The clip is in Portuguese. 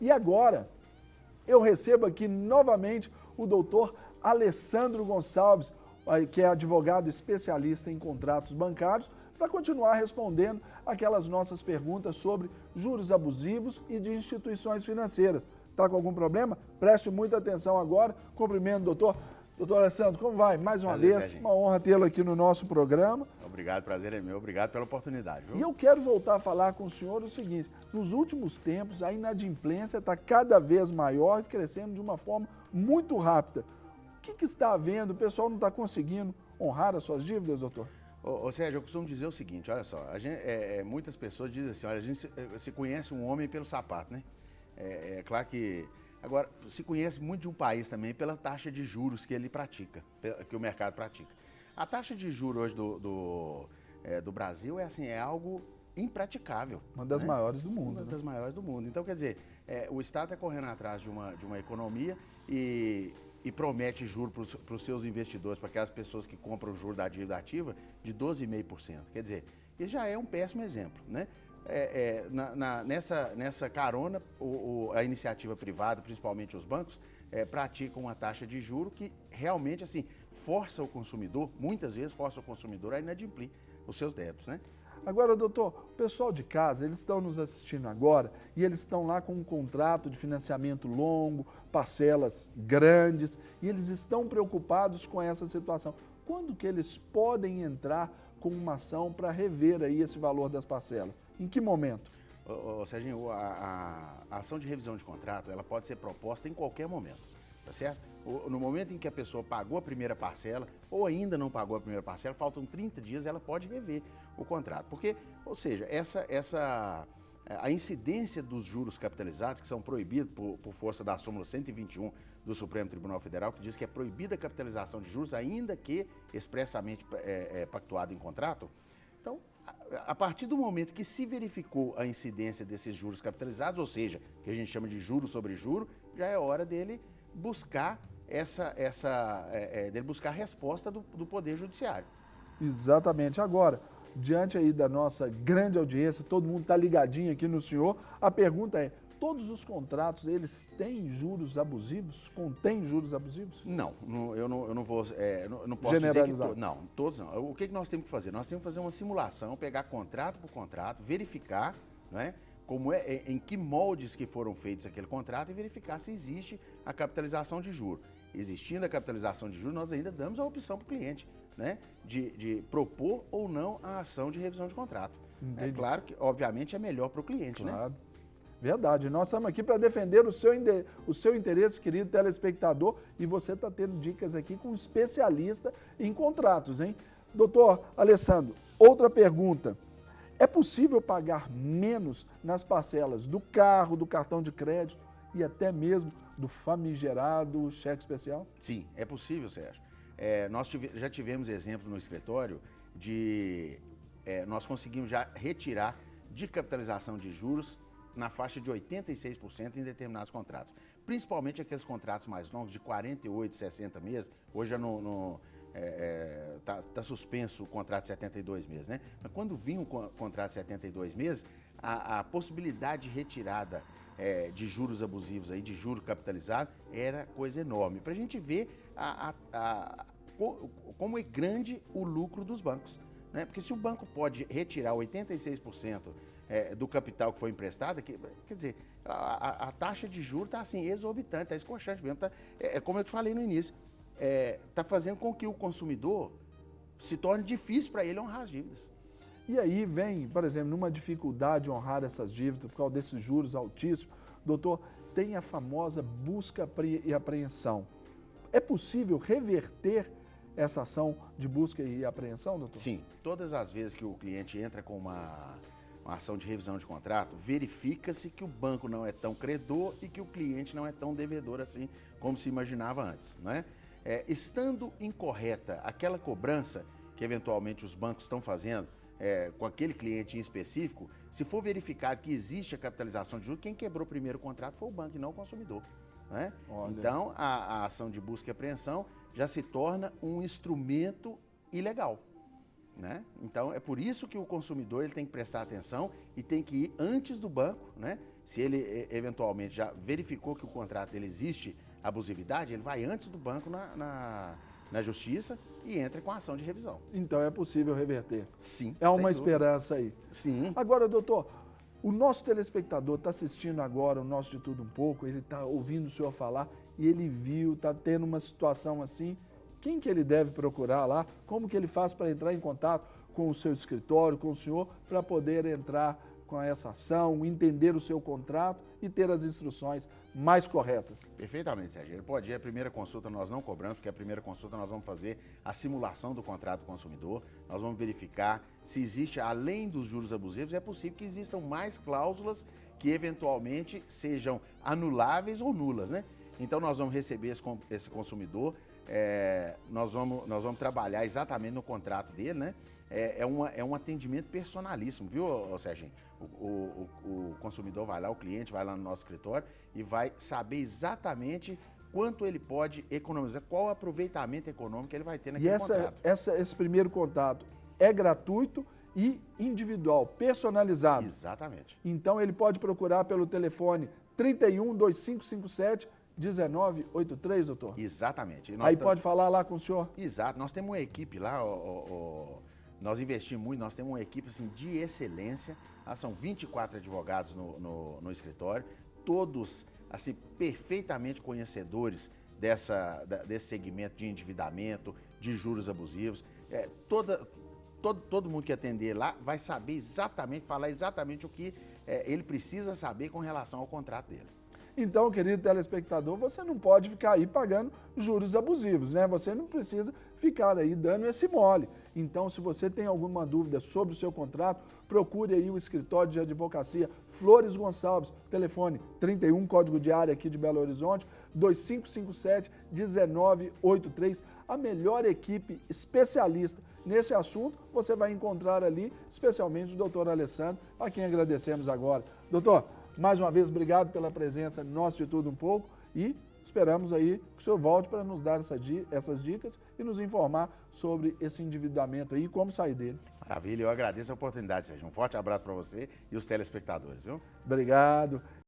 E agora, eu recebo aqui novamente o doutor Alessandro Gonçalves, que é advogado especialista em contratos bancários, para continuar respondendo aquelas nossas perguntas sobre juros abusivos e de instituições financeiras. Está com algum problema? Preste muita atenção agora. Cumprimento, doutor. Doutor Alessandro, como vai? Mais uma vez, Serginho. uma honra tê-lo aqui no nosso programa. Obrigado, prazer é meu. Obrigado pela oportunidade. Viu? E eu quero voltar a falar com o senhor o seguinte, nos últimos tempos a inadimplência está cada vez maior e crescendo de uma forma muito rápida. O que está havendo? O pessoal não está conseguindo honrar as suas dívidas, doutor? Ô Sérgio, eu costumo dizer o seguinte, olha só, muitas pessoas dizem assim, olha, a gente se conhece um homem pelo sapato, né? É claro que... Agora, se conhece muito de um país também pela taxa de juros que ele pratica, que o mercado pratica. A taxa de juros hoje do Brasil é algo impraticável. Uma das maiores do mundo. Uma das maiores do mundo. Então, quer dizer, o Estado está correndo atrás de uma economia e promete juros para os seus investidores, para aquelas pessoas que compram o juro da dívida ativa, de 12,5%. Quer dizer, isso já é um péssimo exemplo, né? Nessa carona, a iniciativa privada, principalmente os bancos, praticam uma taxa de juro que realmente assim força o consumidor, muitas vezes força o consumidor a inadimplir os seus débitos, né? Agora, doutor, o pessoal de casa, eles estão nos assistindo agora e eles estão lá com um contrato de financiamento longo, parcelas grandes, e eles estão preocupados com essa situação. Quando que eles podem entrar com uma ação para rever aí esse valor das parcelas? Em que momento? Serginho, a ação de revisão de contrato, ela pode ser proposta em qualquer momento, tá certo? No momento em que a pessoa pagou a primeira parcela ou ainda não pagou a primeira parcela, faltam 30 dias, ela pode rever o contrato. Porque, ou seja, a incidência dos juros capitalizados, que são proibidos por força da súmula 121 do Supremo Tribunal Federal, que diz que é proibida a capitalização de juros, ainda que expressamente pactuado em contrato. Então, a partir do momento que se verificou a incidência desses juros capitalizados, ou seja, que a gente chama de juro sobre juro, já é hora dele buscar buscar a resposta do Poder Judiciário. Exatamente. Agora, diante aí da nossa grande audiência, todo mundo está ligadinho aqui no senhor, a pergunta é, todos os contratos, eles têm juros abusivos? Contém juros abusivos? Não, eu não vou, não posso generalizar. dizer que não, todos não. O que nós temos que fazer? Nós temos que fazer uma simulação, pegar contrato por contrato, verificar, né, em que moldes que foram feitos aquele contrato e verificar se existe a capitalização de juros. Existindo a capitalização de juros, nós ainda damos a opção para o cliente, né, de propor ou não a ação de revisão de contrato. Entendi. É claro que, obviamente, é melhor para o cliente, Claro. né? Verdade. Nós estamos aqui para defender o seu interesse, querido telespectador, e você está tendo dicas aqui com um especialista em contratos, hein? Doutor Alessandro, outra pergunta. É possível pagar menos nas parcelas do carro, do cartão de crédito e até mesmo do famigerado cheque especial? Sim, é possível, Sérgio. Nós já tivemos exemplos no escritório de nós conseguimos já retirar de capitalização de juros na faixa de 86% em determinados contratos. Principalmente aqueles contratos mais longos, de 48, 60 meses. Hoje já tá suspenso o contrato de 72 meses, né? Mas quando vinha um contrato de 72 meses, a possibilidade de retirada de juros abusivos, aí, de juro capitalizado, era coisa enorme. Para a gente ver como é grande o lucro dos bancos, né? Porque se o banco pode retirar 86% do capital que foi emprestado, quer dizer, a taxa de juros está assim, exorbitante, está escorchante mesmo. Como eu te falei no início, está fazendo com que o consumidor se torne difícil para ele honrar as dívidas. E aí vem, por exemplo, numa dificuldade de honrar essas dívidas por causa desses juros altíssimos, doutor, tem a famosa busca e apreensão. É possível reverter essa ação de busca e apreensão, doutor? Sim, todas as vezes que o cliente entra com uma ação de revisão de contrato, verifica-se que o banco não é tão credor e que o cliente não é tão devedor assim como se imaginava antes, né? Estando incorreta aquela cobrança que eventualmente os bancos estão fazendo com aquele cliente em específico, se for verificado que existe a capitalização de juros, quem quebrou primeiro o contrato foi o banco e não o consumidor, né? Então, a ação de busca e apreensão já se torna um instrumento ilegal, né? Então, é por isso que o consumidor ele tem que prestar atenção e tem que ir antes do banco, né? Se ele eventualmente já verificou que o contrato dele existe abusividade, ele vai antes do banco na justiça e entra com a ação de revisão. Então é possível reverter. Sim. É uma esperança aí. Sim. Agora, doutor, o nosso telespectador está assistindo agora o nosso De Tudo Um Pouco, ele está ouvindo o senhor falar e ele viu, está tendo uma situação assim. Quem que ele deve procurar lá? Como que ele faz para entrar em contato com o seu escritório, com o senhor, para poder entrar com essa ação, entender o seu contrato e ter as instruções mais corretas? Perfeitamente, Sérgio. Ele pode ir, a primeira consulta nós não cobramos, porque a primeira consulta nós vamos fazer a simulação do contrato do consumidor, nós vamos verificar se existe, além dos juros abusivos, é possível que existam mais cláusulas que eventualmente sejam anuláveis ou nulas, né? Então nós vamos receber esse consumidor, nós vamos trabalhar exatamente no contrato dele, né? É um atendimento personalíssimo, viu, Serginho? O consumidor vai lá, o cliente vai lá no nosso escritório e vai saber exatamente quanto ele pode economizar, qual o aproveitamento econômico que ele vai ter naquele contrato. E esse primeiro contato é gratuito e individual, personalizado. Exatamente. Então ele pode procurar pelo telefone 31 2557 1983, doutor? Exatamente. Aí pode falar lá com o senhor? Exato. Nós temos uma equipe lá, nós investimos muito, nós temos uma equipe assim, de excelência. São 24 advogados no escritório, todos assim, perfeitamente conhecedores desse segmento de endividamento, de juros abusivos. Todo mundo que atender lá vai saber exatamente, falar exatamente o que ele precisa saber com relação ao contrato dele. Então, querido telespectador, você não pode ficar aí pagando juros abusivos, né? Você não precisa ficar aí dando esse mole. Então, se você tem alguma dúvida sobre o seu contrato, procure aí o escritório de advocacia Flores Gonçalves, telefone 31, código de área aqui de Belo Horizonte, 2557-1983. A melhor equipe especialista nesse assunto você vai encontrar ali, especialmente o doutor Alessandro, a quem agradecemos agora. Doutor, mais uma vez, obrigado pela presença nossa De Tudo Um Pouco e esperamos aí que o senhor volte para nos dar essas dicas e nos informar sobre esse endividamento aí e como sair dele. Maravilha, eu agradeço a oportunidade, Sérgio. Um forte abraço para você e os telespectadores, viu? Obrigado.